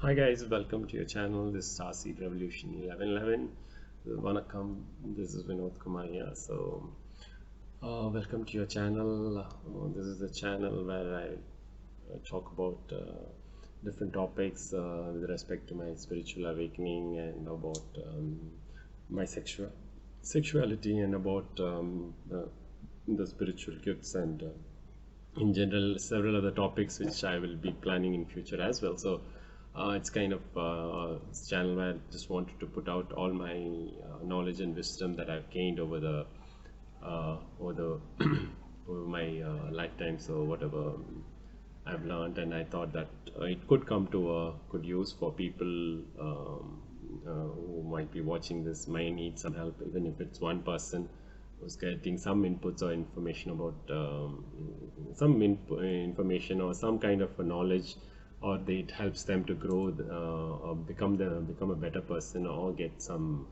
Hi guys, welcome to your channel. This is Starseed Revolution 1111. Vanakkam, this is Vinoth Kumar here. Welcome to your channel. This is the channel where I talk about different topics with respect to my spiritual awakening and about my sexuality and about the spiritual gifts and in general several other topics which I will be planning in future as well. It's kind of channel where I just wanted to put out all my knowledge and wisdom that I've gained over the over my lifetime. So whatever I've learned, and I thought that it could come to a good use for people who might be watching this, might need some help, even if it's one person who's getting some inputs or information about information or some kind of a knowledge, or it helps them to grow or become a better person, or get some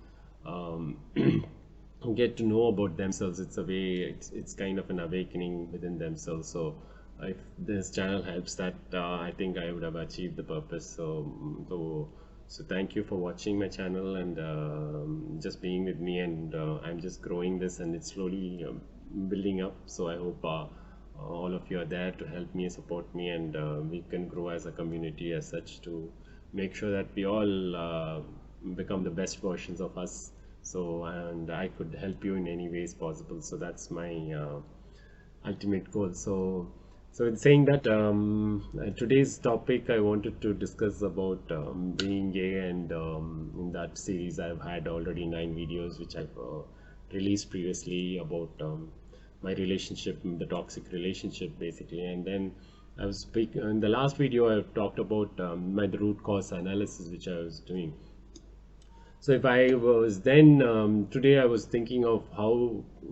get to know about themselves. It's a way, it's kind of an awakening within themselves. So if this channel helps that, I think I would have achieved the purpose. So thank you for watching my channel and just being with me, and I'm just growing this and it's slowly building up. So I hope all of you are there to help me, support me, and we can grow as a community as such, to make sure that we all become the best versions of us. So, and I could help you in any ways possible. So that's my ultimate goal. So in saying that, today's topic I wanted to discuss about being gay, and in that series I've had already 9 videos which I've released previously about my relationship, the toxic relationship basically. And then I was in the last video I've talked about the root cause analysis which I was doing. So if I was then today I was thinking of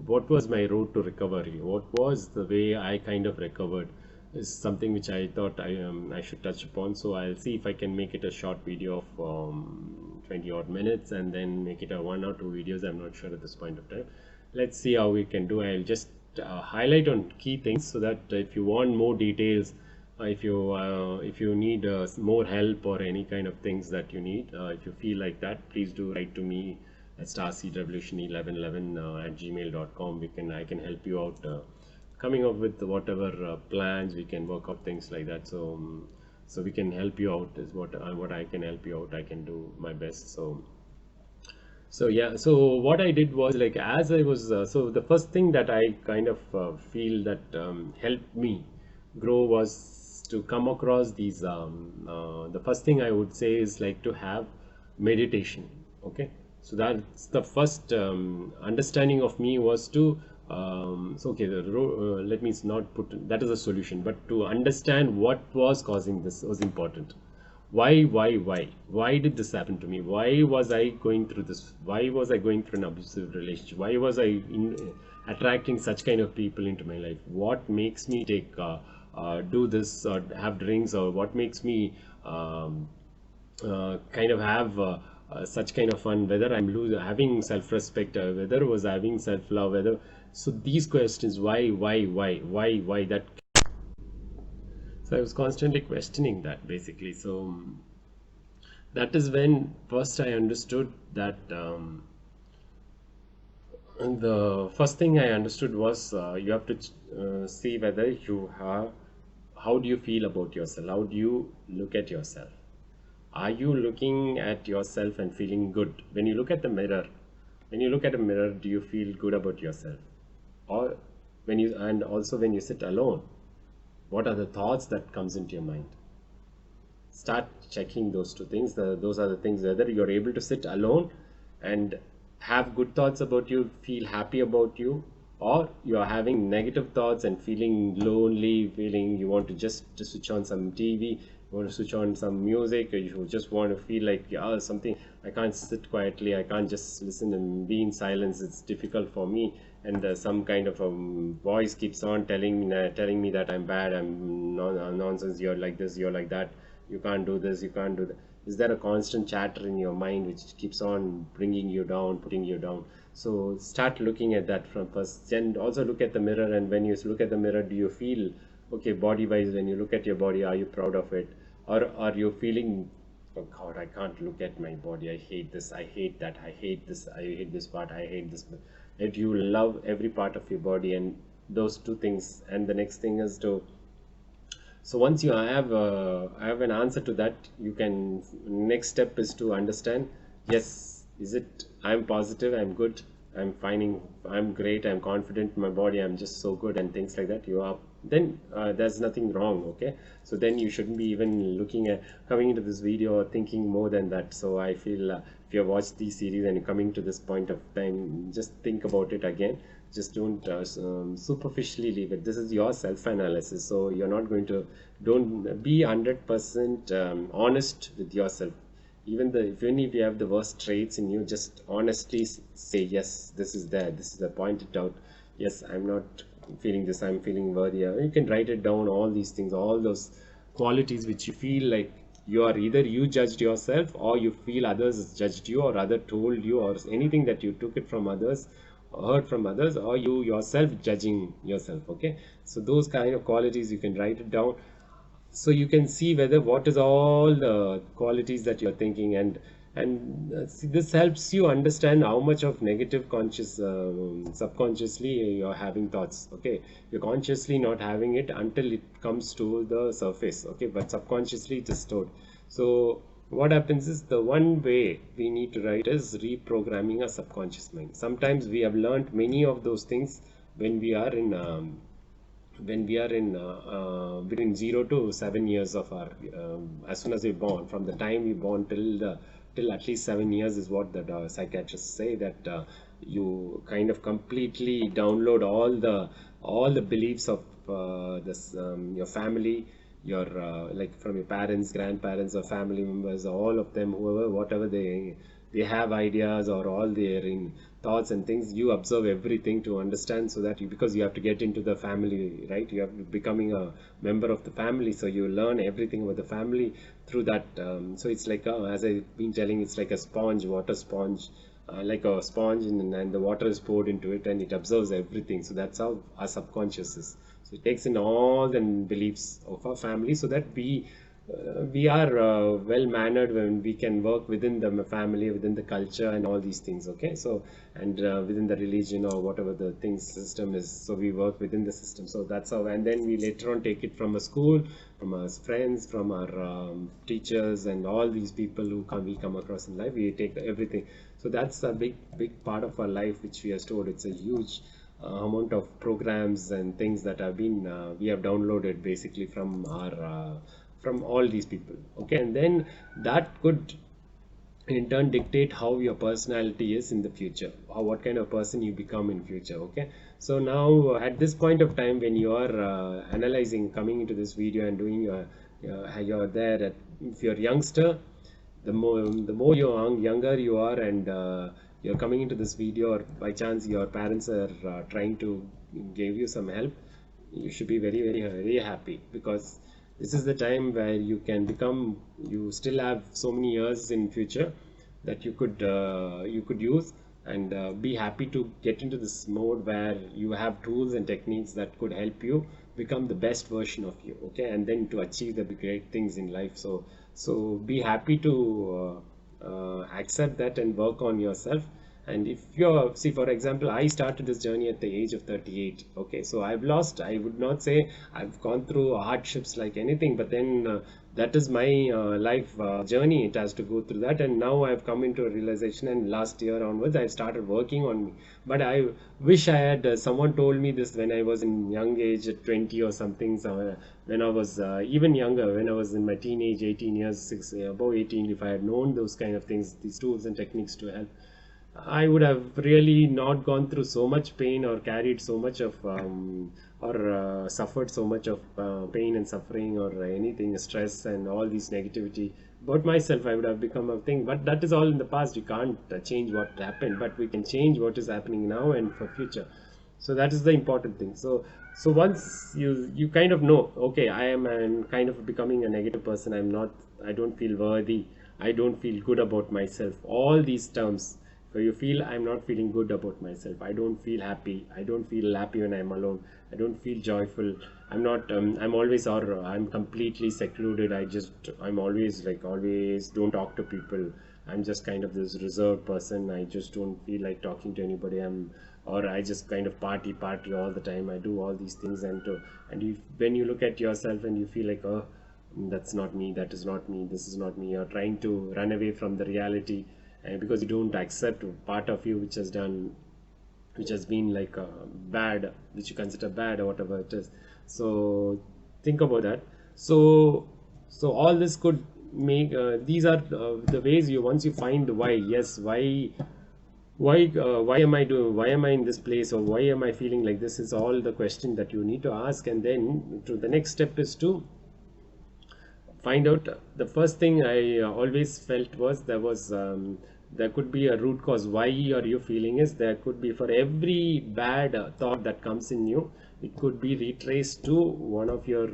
what was my road to recovery, what was the way I kind of recovered, is something which I thought I should touch upon. So I'll see if I can make it a short video of 20 odd minutes, and then make it a 1 or 2 videos. I'm not sure at this point of time. Let's see how we can do. I'll just highlight on key things, so that if you want more details, if you need more help or any kind of things that you need, if you feel like that, please do write to me at starseedrevolution1111 at gmail.com. I can help you out coming up with whatever plans. We can work out things like that. So we can help you out, is what I can help you out. I can do my best. So yeah, so what I did was, like, as I was so the first thing that I kind of feel that helped me grow was to come across these the first thing I would say is like to have meditation. Okay, so that's the first understanding of me was to so okay, let me not put that as a solution, but to understand what was causing this was important. Why did this happen to me? Why was I going through this? Why was I going through an abusive relationship? Why was I attracting such kind of people into my life? What makes me take do this or have drinks, or what makes me kind of have such kind of fun, whether I'm having self-respect, whether was having self-love, whether. So these questions, why that. So I was constantly questioning that basically. So that is when first I understood that and the first thing I understood was you have to see whether you have, how do you feel about yourself? How do you look at yourself? Are you looking at yourself and feeling good? When you look at the mirror, do you feel good about yourself? Or and also when you sit alone, what are the thoughts that comes into your mind? Start checking those two things. Those are the things, whether you're able to sit alone and have good thoughts about you, feel happy about you, or you are having negative thoughts and feeling lonely, feeling you want to just switch on some TV, you want to switch on some music, or you just want to feel like, yeah, something, I can't sit quietly, I can't just listen and be in silence, it's difficult for me. And some kind of a voice keeps on telling me that I'm bad, I'm nonsense, you're like this, you're like that, you can't do this, you can't do that. Is there a constant chatter in your mind which keeps on bringing you down, putting you down? So start looking at that from first, and also look at the mirror. And when you look at the mirror, do you feel okay body wise? When you look at your body, are you proud of it, or are you feeling oh God, I can't look at my body, I hate this, I hate that, I hate this, I hate this part, I hate this. That you love every part of your body, and those two things. And the next thing is to, so once you have an answer to that, you can, next step is to understand, yes, is it, I'm positive, I'm good, I'm finding, I'm great, I'm confident in my body, I'm just so good, and things like that. You are, then there's nothing wrong. Okay, so then you shouldn't be even looking at coming into this video or thinking more than that. So I feel if you have watched these series and you're coming to this point of time, just think about it again. Just don't superficially leave it. This is your self-analysis, so you're not going to, don't be 100% honest with yourself. Even if you have the worst traits in you, just honestly say, yes, this is there, this is the, point it out. Yes, I'm not feeling this, I'm feeling worthy. You can write it down, all these things, all those qualities which you feel like you are, either you judged yourself, or you feel others judged you, or other told you, or anything that you took it from others, heard from others, or you yourself judging yourself. Okay, so those kind of qualities you can write it down, so you can see whether what is all the qualities that you're thinking. And see, this helps you understand how much of negative conscious subconsciously you're having thoughts. Okay, you're consciously not having it until it comes to the surface. Okay, but subconsciously it is stored. So what happens is, the one way we need to write is reprogramming a subconscious mind. Sometimes we have learned many of those things when we are in between 0 to 7 years of our as soon as we're born, from the time we born till at least 7 years is what the psychiatrists say, that you kind of completely download all the beliefs of this your family, your like from your parents, grandparents, or family members, all of them, whoever, whatever they have ideas, or all their in thoughts and things, you observe everything to understand, so that you, because you have to get into the family, right? You have becoming a member of the family, so you learn everything about the family through that. So it's like as I've been telling, it's like a sponge, water sponge, like a sponge, and the water is poured into it, and it absorbs everything. So that's how our subconscious is. So it takes in all the beliefs of our family, so that we are well mannered when we can work within the family, within the culture, and all these things. Okay, so, and within the religion, or whatever the thing system is, so we work within the system. So that's how, and then we later on take it from a school, from our friends, from our teachers, and all these people who we come across in life, we take everything. So that's a big part of our life which we are stored. It's a huge amount of programs and things that have been we have downloaded basically from our from all these people. Okay, and then that could in turn dictate how your personality is in the future, or what kind of person you become in future. Okay, so now at this point of time, when you are analyzing, coming into this video and doing you're there at, if you're youngster, the more younger you are, and you're coming into this video, or by chance your parents are trying to give you some help, you should be very happy, because this is the time where you can become, you still have so many years in future that you could use, and be happy to get into this mode where you have tools and techniques that could help you become the best version of you. Okay, and then to achieve the great things in life. So be happy to accept that and work on yourself. And if you're, see, for example, I started this journey at the age of 38. Okay, so I've lost, I would not say I've gone through hardships like anything, but then that is my life journey. It has to go through that, and now I've come into a realization, and last year onwards I've started working on me. But I wish I had someone told me this when I was in young age, at 20 or something, so, when I was even younger, when I was in my teenage, 18 years, above 18, if I had known those kind of things, these tools and techniques to help, I would have really not gone through so much pain, or carried so much of or suffered so much of pain and suffering, or anything, stress and all these negativity about myself. I would have become a thing, but that is all in the past. You can't change what happened, but we can change what is happening now and for future. So that is the important thing. So once you kind of know, okay, I'm kind of becoming a negative person, I don't feel worthy, I don't feel good about myself, all these terms, So you feel I'm not feeling good about myself. I don't feel happy. I don't feel happy when I'm alone. I don't feel joyful. I'm not. I'm always, or I'm completely secluded. I'm always like always don't talk to people. I'm just kind of this reserved person. I just don't feel like talking to anybody. Or I just kind of party all the time. I do all these things, and when you look at yourself and you feel like, oh, that's not me, that is not me, this is not me, you're trying to run away from the reality, and because you don't accept part of you which has been like bad, which you consider bad or whatever it is. So think about that. So all this could make these are the ways you, once you find why, yes, why am I doing, why am I in this place, or why am I feeling like this, is all the question that you need to ask. And then to the next step is to find out. The first thing I always felt was there could be a root cause. Why are you feeling is, there could be, for every bad thought that comes in you, it could be retraced to one of your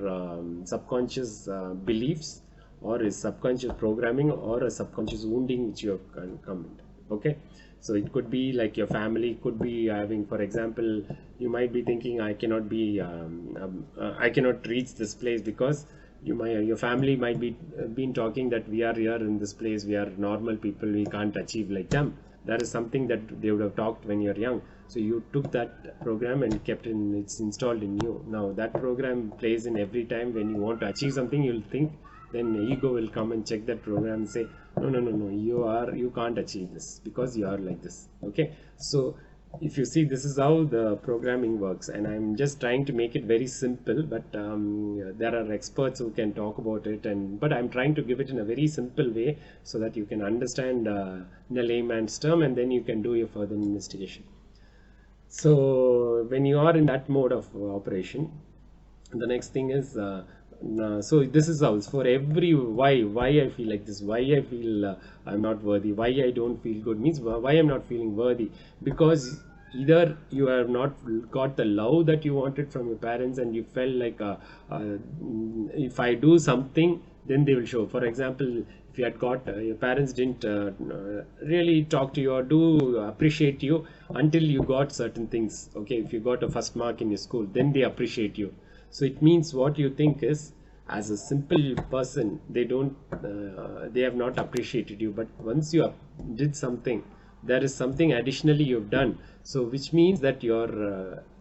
subconscious beliefs, or is subconscious programming, or a subconscious wounding which you have come. Okay, so it could be like your family could be having, for example, you might be thinking, I cannot be I cannot reach this place because your family might be been talking that we are here in this place, we are normal people, we can't achieve like them. That is something that they would have talked when you're young. So you took that program and kept in, it's installed in you. Now that program plays in every time when you want to achieve something, you'll think, then ego will come and check that program and say, no, you can't achieve this because you are like this. Okay, so if you see, this is how the programming works, and I'm just trying to make it very simple, but there are experts who can talk about it, but I'm trying to give it in a very simple way so that you can understand in a layman's term, and then you can do your further investigation. So when you are in that mode of operation, the next thing is so this is how, for every why I feel like this, why I feel I'm not worthy, why I don't feel good, means why I'm not feeling worthy, because either you have not got the love that you wanted from your parents, and you felt like if I do something, then they will show. For example, if you had got your parents didn't really talk to you or do appreciate you until you got certain things. Okay, if you got a first mark in your school, then they appreciate you. So it means what you think is, as a simple person, they have not appreciated you. But once you did something, there is something additionally you've done. So which means that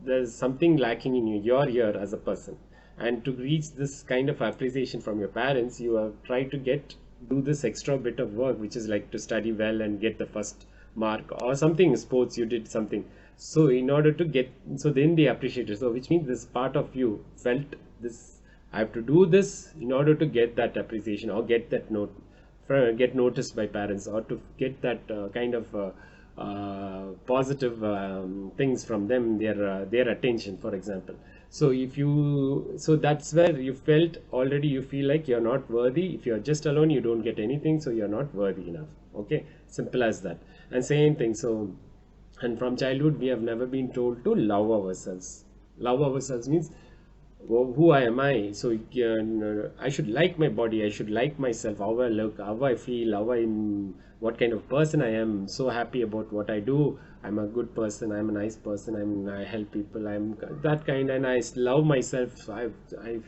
there's something lacking in you. You're here as a person, and to reach this kind of appreciation from your parents, you have tried to do this extra bit of work, which is like to study well and get the first mark, or something, sports, you did something. So in order to get, so then they appreciate it. So which means this part of you felt this, I have to do this in order to get that appreciation, or get that get noticed by parents, or to get that kind of positive things from them, their attention, for example. So so that's where you felt already, you feel like you're not worthy. If you're just alone, you don't get anything, so you're not worthy enough. Okay, simple as that. And same thing. So, and from childhood, we have never been told to love ourselves. Love ourselves means, who am I? So I should like my body, I should like myself, how I look, how I feel, what kind of person I am. So happy about what I do. I'm a good person, I'm a nice person, I help people, I'm that kind, and I love myself. I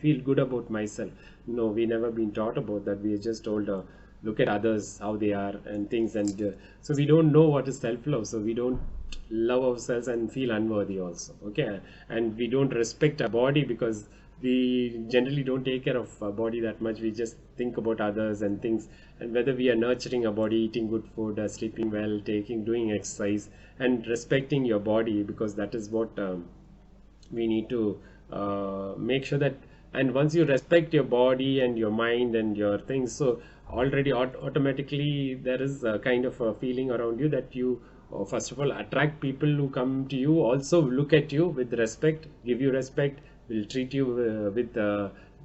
feel good about myself. No, we never been taught about that. We are just told, look at others, how they are and things, and so we don't know what is self-love. So we don't love ourselves and feel unworthy also. Okay, and we don't respect our body, because we generally don't take care of our body that much. We just think about others and things, and whether we are nurturing our body, eating good food, sleeping well, doing exercise, and respecting your body, because that is what we need to make sure that. And once you respect your body and your mind and your things, so already automatically there is a kind of a feeling around you that you first of all attract people who come to you, also look at you with respect, give you respect, will treat you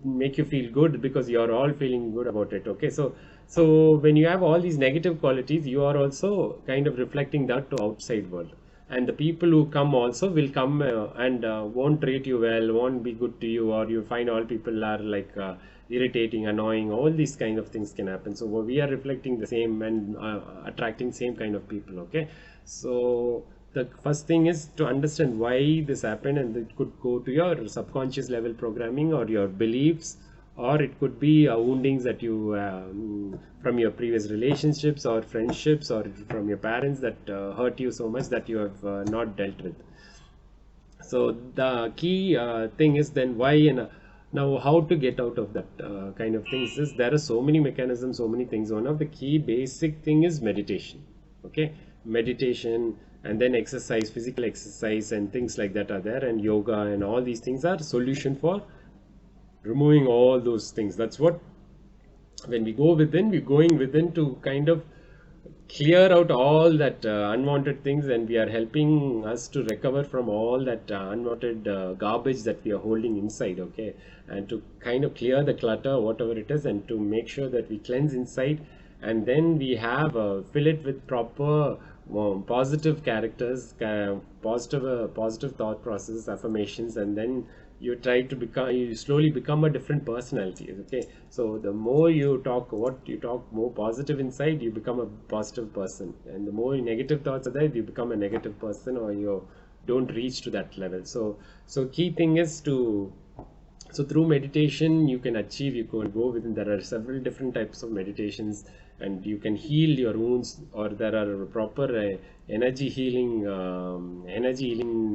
make you feel good, because you are all feeling good about it. Okay, so when you have all these negative qualities, you are also kind of reflecting that to outside world. And the people who come also will come and won't treat you well, won't be good to you, or you find all people are like irritating, annoying, all these kind of things can happen. So we are reflecting the same and attracting same kind of people. Okay, so the first thing is to understand why this happened, and it could go to your subconscious level programming or your beliefs, or it could be woundings that you from your previous relationships or friendships or from your parents that hurt you so much that you have not dealt with. So the key thing is then why, and now how to get out of that kind of things is there are so many mechanisms, so many things. One of the key basic thing is meditation. Okay, meditation, and then exercise, physical exercise and things like that are there, and yoga and all these things are solution for removing all those things. That's what, when we go within, we're going within to kind of clear out all that unwanted things, and we are helping us to recover from all that unwanted garbage that we are holding inside. Okay, and to kind of clear the clutter, whatever it is, and to make sure that we cleanse inside, and then we have fill it with proper positive characters, positive thought process, affirmations, and then you try to become, you slowly become a different personality. Okay, so the more you talk, what you talk more positive inside, you become a positive person, and the more negative thoughts are there, you become a negative person, or you don't reach to that level. So key thing is to, so through meditation you can achieve, you can go within, there are several different types of meditations, and you can heal your wounds, or there are proper energy healing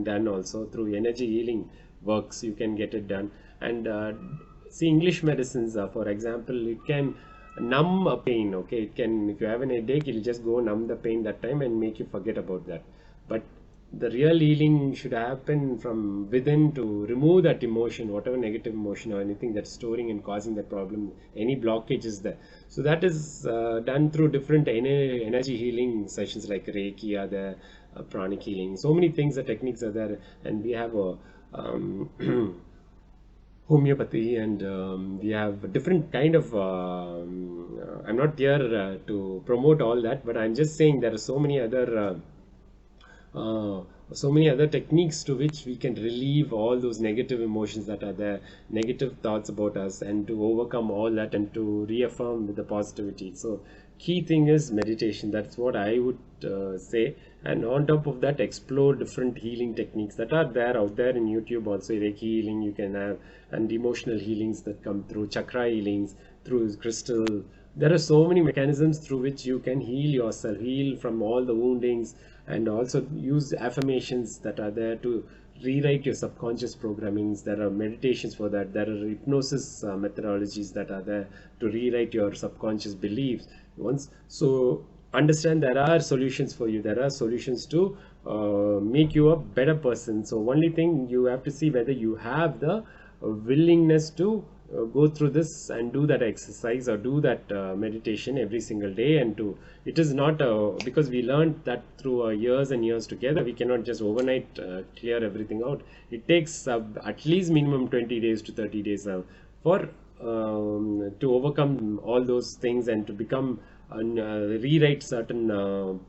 done also. Through energy healing works you can get it done. And see, English medicines, for example, it can numb a pain. Okay, it can, if you have an headache, it'll just go numb the pain that time and make you forget about that. But the real healing should happen from within, to remove that emotion, whatever negative emotion or anything that's storing and causing that problem, any blockage is there. So that is done through different energy healing sessions like reiki, are there, pranic healing, so many things, the techniques are there. And we have a homeopathy, and we have different kind of I'm not here to promote all that, but I'm just saying there are so many other techniques to which we can relieve all those negative emotions that are there, negative thoughts about us, and to overcome all that and to reaffirm with the positivity. So key thing is meditation. That's what I would say. And on top of that, explore different healing techniques that are there out there in YouTube also. Reiki healing you can have, and emotional healings that come through chakra healings, through crystal. There are so many mechanisms through which you can heal yourself, heal from all the woundings, and also use affirmations that are there to rewrite your subconscious programmings. There are meditations for that. There are hypnosis methodologies that are there to rewrite your subconscious beliefs. So understand there are solutions for you. There are solutions to make you a better person. So only thing you have to see whether you have the willingness to go through this and do that exercise or do that meditation every single day. And to, it is not because we learned that through years and years together, we cannot just overnight clear everything out. It takes at least minimum 20 days to 30 days for to overcome all those things and to become rewrite certain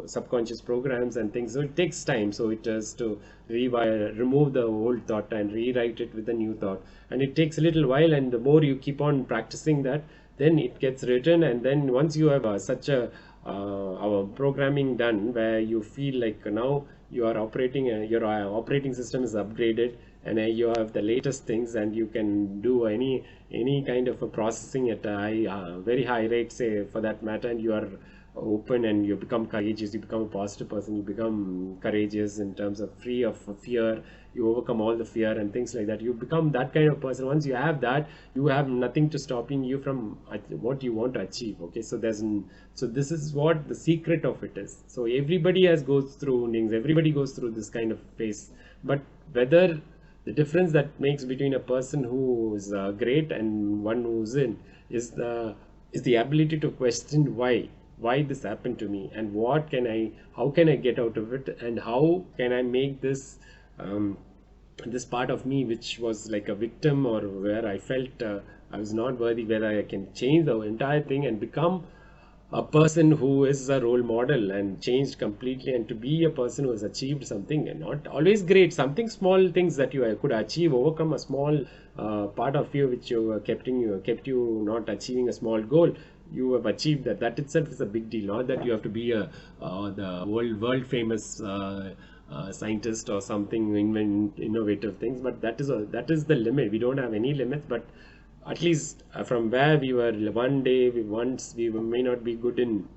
subconscious programs and things. So it takes time. So it has to remove the old thought and rewrite it with a new thought, and it takes a little while. And the more you keep on practicing that, then it gets written. And then once you have such a our programming done, where you feel like now you are operating, your operating system is upgraded, and you have the latest things, and you can do any kind of a processing at a very high rate, say, for that matter, and you are open and you become courageous, you become a positive person, you become courageous in terms of free of fear, you overcome all the fear and things like that. You become that kind of person. Once you have that, you have nothing to stopping you from what you want to achieve. Okay, so so this is what the secret of it is. So everybody goes through woundings, everybody goes through this kind of phase, but whether the difference that makes between a person who is great and one who's in is the ability to question why this happened to me, and how can I get out of it, and how can I make this this part of me which was like a victim, or where I felt I was not worthy, whether I can change the entire thing and become a person who is a role model and changed completely, and to be a person who has achieved something, and not always great, something small things that you could achieve, overcome a small part of you which you kept you not achieving a small goal. You have achieved that. That itself is a big deal. Not that you have to be a the world famous scientist or something, invent innovative things, but that is the limit. We don't have any limits, but at least from where we were one day, we may not be good in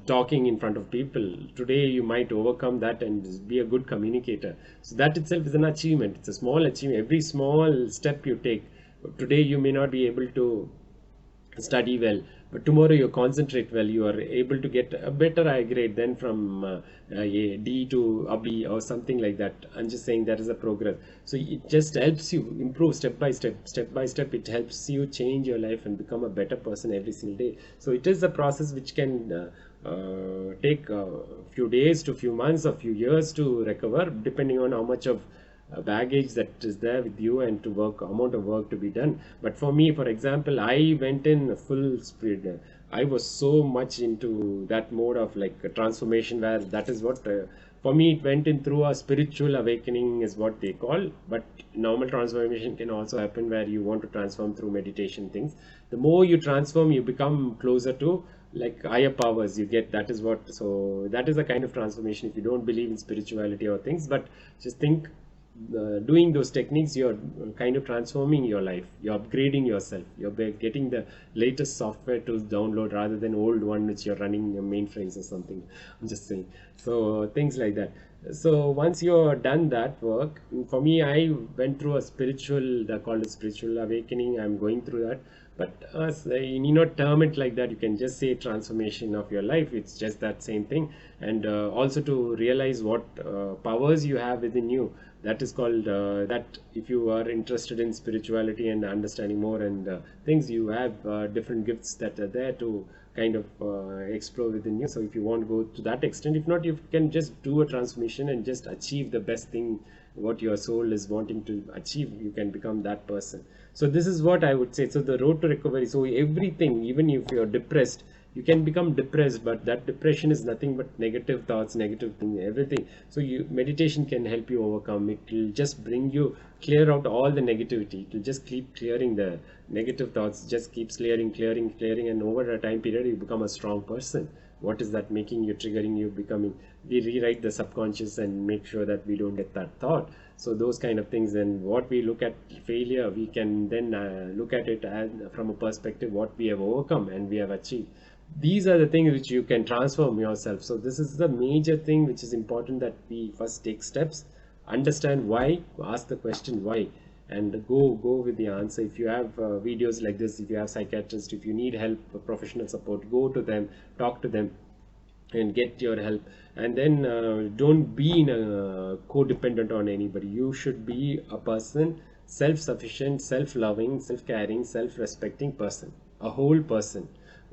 talking in front of people. Today you might overcome that and be a good communicator. So that itself is an achievement. It's a small achievement. Every small step you take. Today you may not be able to study well, but tomorrow you concentrate well, you are able to get a better I grade than from a D to a B or something like that. I'm just saying that is a progress. So it just helps you improve step by step. It helps you change your life and become a better person every single day. So it is a process which can take a few days to few months or few years to recover, depending on how much of baggage that is there with you and to work amount of work to be done. But for me, for example, I went in full speed. I was so much into that mode of like a transformation, where that is what for me it went in through a spiritual awakening is what they call. But normal transformation can also happen where you want to transform through meditation things. The more you transform, you become closer to like higher powers you get. That is what, so that is a kind of transformation if you don't believe in spirituality or things. But just think, doing those techniques, you're kind of transforming your life, you're upgrading yourself, you're getting the latest software to download rather than old one which you're running your mainframes or something. I'm just saying, so things like that. So once you're done that work, for me, I went through a spiritual, they called it spiritual awakening. I'm going through that. But you need not term it like that. You can just say transformation of your life. It's just that same thing. And also to realize what powers you have within you. That is called that if you are interested in spirituality and understanding more and things, you have different gifts that are there to kind of explore within you. So if you want to go to that extent, if not, you can just do a transformation and just achieve the best thing what your soul is wanting to achieve. You can become that person. So this is what I would say. So the road to recovery, so everything, even if you're depressed, you can become depressed, but that depression is nothing but negative thoughts, negative thing, everything. So meditation can help you overcome. It will just bring you, clear out all the negativity. It will just keep clearing the negative thoughts, just keeps clearing, and over a time period you become a strong person. What is that making you, triggering you, becoming? We rewrite the subconscious and make sure that we don't get that thought. So those kind of things. And what we look at failure, we can then look at it as, from a perspective what we have overcome and we have achieved. These are the things which you can transform yourself. So this is the major thing which is important, that we first take steps, understand why, ask the question why, and go with the answer. If you have videos like this, if you have psychiatrists, if you need help, professional support, go to them, talk to them and get your help. And then don't be in a codependent on anybody. You should be a person, self-sufficient, self-loving, self-caring, self-respecting person, a whole person.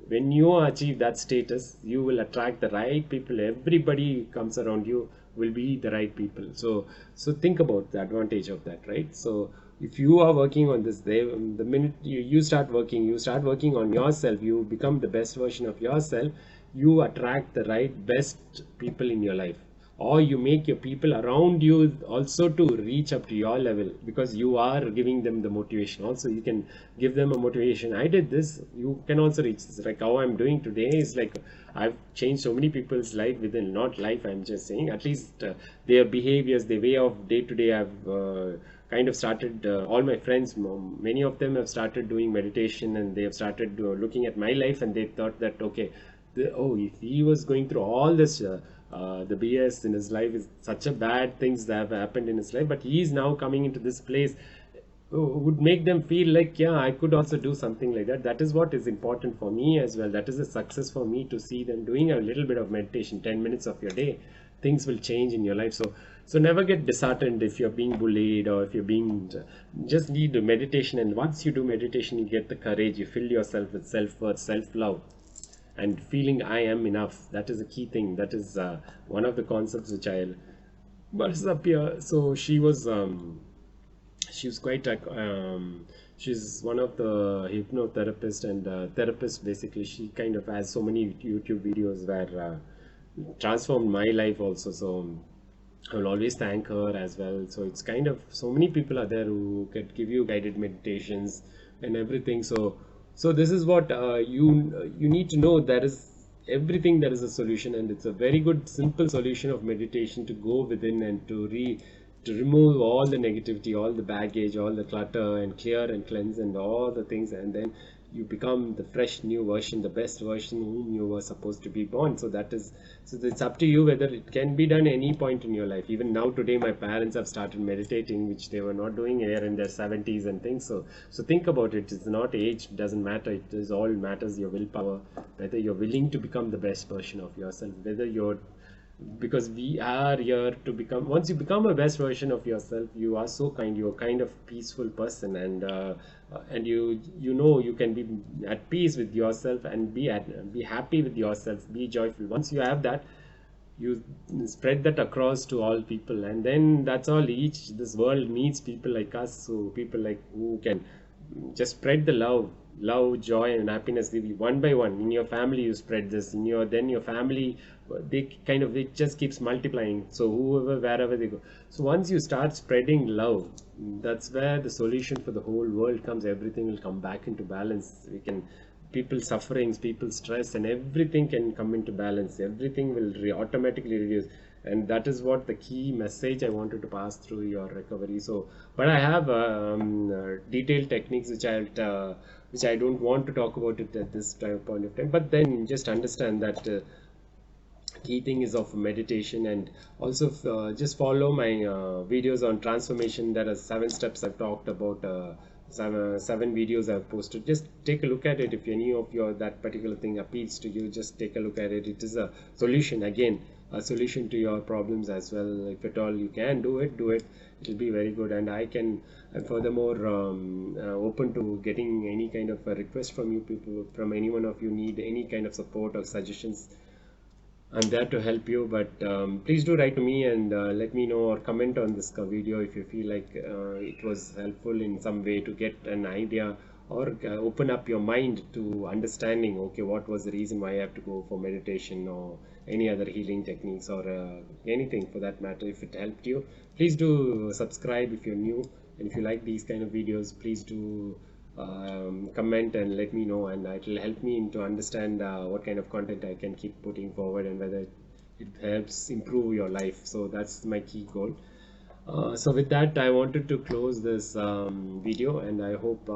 When you achieve that status, you will attract the right people. Everybody comes around you will be the right people. So think about the advantage of that, right? So if you are working on this, the minute you start working on yourself, you become the best version of yourself, you attract the right best people in your life. Or you make your people around you also to reach up to your level, because you are giving them the motivation. Also you can give them a motivation. I did this, you can also reach this. Like how I'm doing today is like I've changed so many people's life within, not life, I'm just saying, at least their behaviors, their way of day to day. I've kind of started, all my friends, many of them have started doing meditation, and they have started looking at my life, and they thought that okay, if he was going through all this the BS in his life, is such a bad things that have happened in his life, but he is now coming into this place, would make them feel like, yeah, I could also do something like that. That is what is important for me as well. That is a success for me, to see them doing a little bit of meditation, 10 minutes of your day. Things will change in your life. So never get disheartened if you're being bullied, or if you're being, just need meditation. And once you do meditation, you get the courage, you fill yourself with self-worth, self-love, and feeling I am enough. That is a key thing. That is one of the concepts which I burst up here. So she was quite she's one of the hypnotherapists and therapist. Basically, she kind of has so many YouTube videos where transformed my life also. So I will always thank her as well. So it's kind of so many people are there who could give you guided meditations and everything. So this is what you need to know. There is everything. There is a solution, and it's a very good simple solution of meditation to go within and to remove all the negativity, all the baggage, all the clutter, and clear and cleanse and all the things, and then you become the fresh new version, the best version whom you were supposed to be born. So that is, so it's up to you whether it can be done any point in your life. Even now today, my parents have started meditating, which they were not doing here in their 70s and things. So think about it. It's not age, it doesn't matter. It is all matters your willpower, whether you're willing to become the best version of yourself, whether you're, because we are here to become, once you become a best version of yourself, you are so kind, you're kind of peaceful person, and you know you can be at peace with yourself and be happy with yourself, be joyful. Once you have that, you spread that across to all people, and then that's all. This world needs people like us, so people like who can just spread the love, joy, and happiness. One by one in your family you spread this, in your, then your family, they kind of, it just keeps multiplying. So whoever, wherever they go, so once you start spreading love, that's where the solution for the whole world comes. Everything will come back into balance. We can, people sufferings, people stress, and everything can come into balance. Everything will automatically reduce, and that is what the key message I wanted to pass through your recovery. So, but I have detailed techniques which I don't want to talk about it at this point of time. But then just understand that key thing is of meditation, and also just follow my videos on transformation. There are 7 steps I've talked about. Seven videos I've posted. Just take a look at it. If any of your that particular thing appeals to you, just take a look at it. It is a solution, again, a solution to your problems as well. If at all you can do it, do it. It will be very good. And I can, and furthermore, open to getting any kind of a request from you people, from any one of you need any kind of support or suggestions. I'm there to help you, but please do write to me and let me know, or comment on this video if you feel like it was helpful in some way to get an idea, or open up your mind to understanding, okay, what was the reason why I have to go for meditation or any other healing techniques, or anything for that matter. If it helped you, please do subscribe if you're new, and if you like these kind of videos, please do comment and let me know, and it will help me to understand what kind of content I can keep putting forward, and whether it helps improve your life. So that's my key goal. So with that, I wanted to close this video, and I hope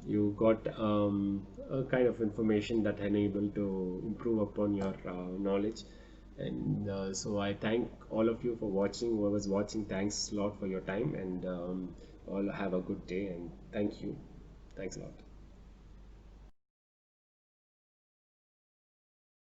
you got a kind of information that enable to improve upon your knowledge. And so I thank all of you for watching. Whoever's watching, thanks a lot for your time, and all have a good day, and thank you. Thanks a lot.